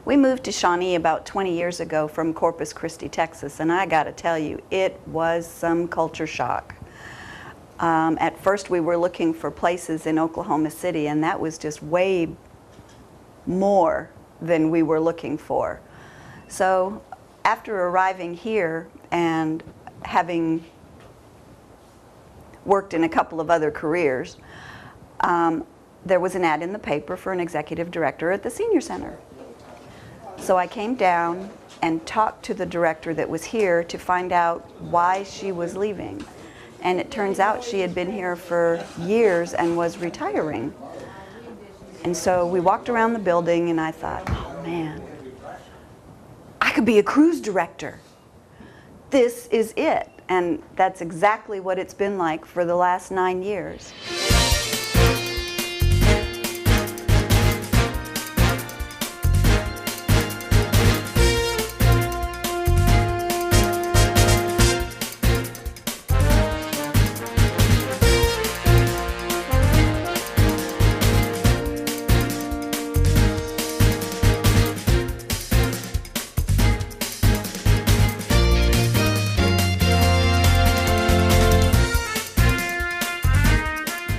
We moved to Shawnee about 20 years ago from Corpus Christi, Texas, and I got to tell you, it was some culture shock. At first we were looking for places in Oklahoma City, and that was just way more than we were looking for. So after arriving here and having worked in a couple of other careers, there was an ad in the paper for an executive director at the senior center. So I came down and talked to the director that was here to find out why she was leaving. And it turns out she had been here for years and was retiring. And so we walked around the building and I thought, oh man, I could be a cruise director. This is it. And that's exactly what it's been like for the last 9 years.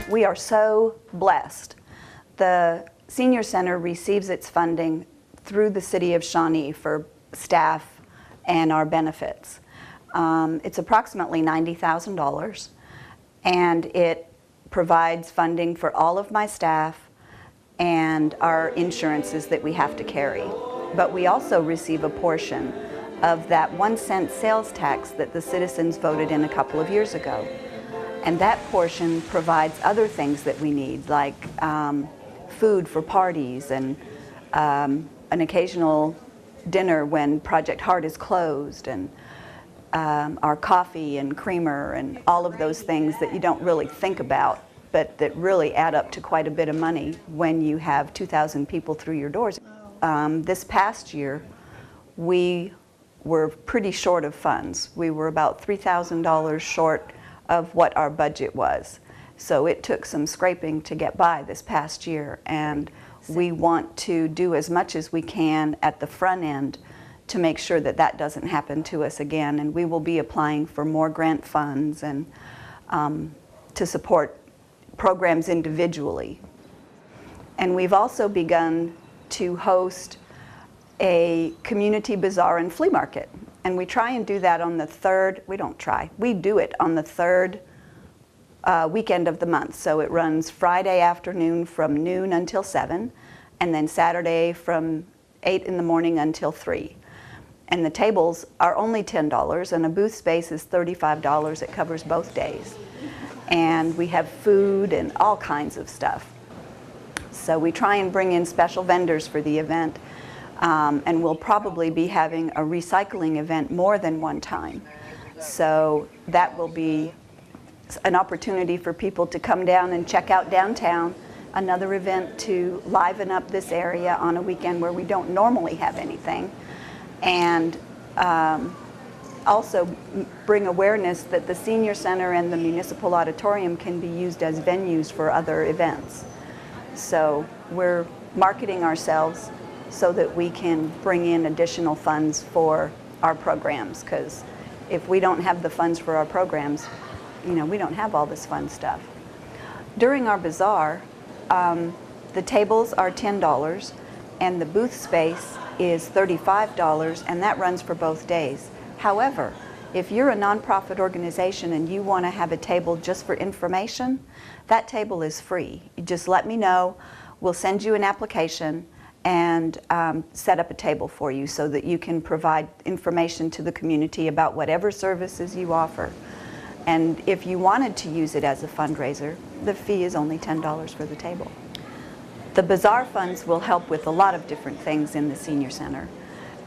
We are so blessed. The Senior Center receives its funding through the City of Shawnee for staff and our benefits. It's approximately $90,000, and it provides funding for all of my staff and our insurances that we have to carry. But we also receive a portion of that 1-cent sales tax that the citizens voted in a couple of years ago. And that portion provides other things that we need, like food for parties and an occasional dinner when Project Heart is closed, and our coffee and creamer and all of those things that you don't really think about, but that really add up to quite a bit of money when you have 2,000 people through your doors. This past year, we were pretty short of funds. We were about $3,000 short of what our budget was. So it took some scraping to get by this past year, and we want to do as much as we can at the front end to make sure that that doesn't happen to us again. And we will be applying for more grant funds and to support programs individually. And we've also begun to host a community bazaar and flea market. And we try and do that on the third, we do it on the third weekend of the month. So it runs Friday afternoon from noon until 7, and then Saturday from 8 in the morning until 3. And the tables are only $10, and a booth space is $35. It covers both days. And we have food and all kinds of stuff. So we try and bring in special vendors for the event. And we'll probably be having a recycling event more than one time. So that will be an opportunity for people to come down and check out downtown, another event to liven up this area on a weekend where we don't normally have anything, and also bring awareness that the Senior Center and the Municipal Auditorium can be used as venues for other events. So we're marketing ourselves so that we can bring in additional funds for our programs, because if we don't have the funds for our programs, we don't have all this fun stuff. During our bazaar, the tables are $10 and the booth space is $35, and that runs for both days. However, if you're a nonprofit organization and you want to have a table just for information, that table is free. You just let me know, we'll send you an application and set up a table for you so that you can provide information to the community about whatever services you offer. And if you wanted to use it as a fundraiser, the fee is only $10 for the table. The bazaar funds will help with a lot of different things in the Senior Center,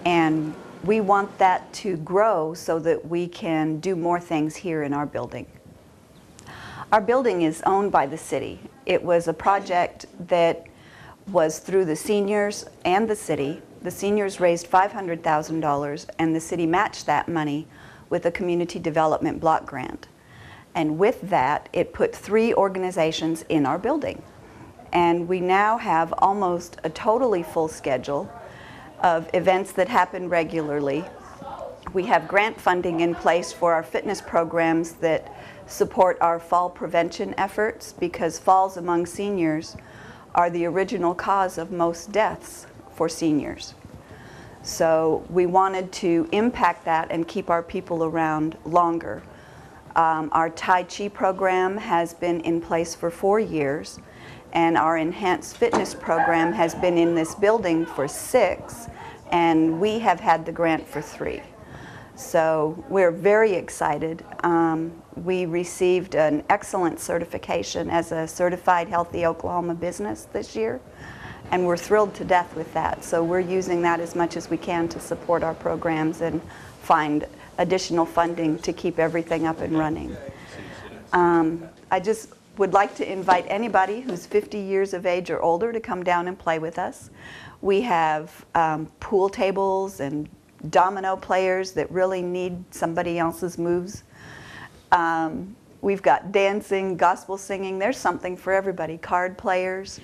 and we want that to grow so that we can do more things here in our building. Our building is owned by the city. It was a project that was through the seniors and the city. The seniors raised $500,000, and the city matched that money with a community development block grant. And with that, it put 3 organizations in our building. And we now have almost a totally full schedule. of events that happen regularly. We have grant funding in place for our fitness programs that support our fall prevention efforts, because falls among seniors are the original cause of most deaths for seniors. So we wanted to impact that and keep our people around longer. Our Tai Chi program has been in place for 4 years, and our enhanced fitness program has been in this building for 6, and we have had the grant for 3. So we're very excited. We received an excellent certification as a certified Healthy Oklahoma business this year, and we're thrilled to death with that. So we're using that as much as we can to support our programs and find additional funding to keep everything up and running. I just would like to invite anybody who's 50 years of age or older to come down and play with us. We have pool tables and domino players that really need somebody else's moves. We've got dancing, gospel singing. There's something for everybody. Card players.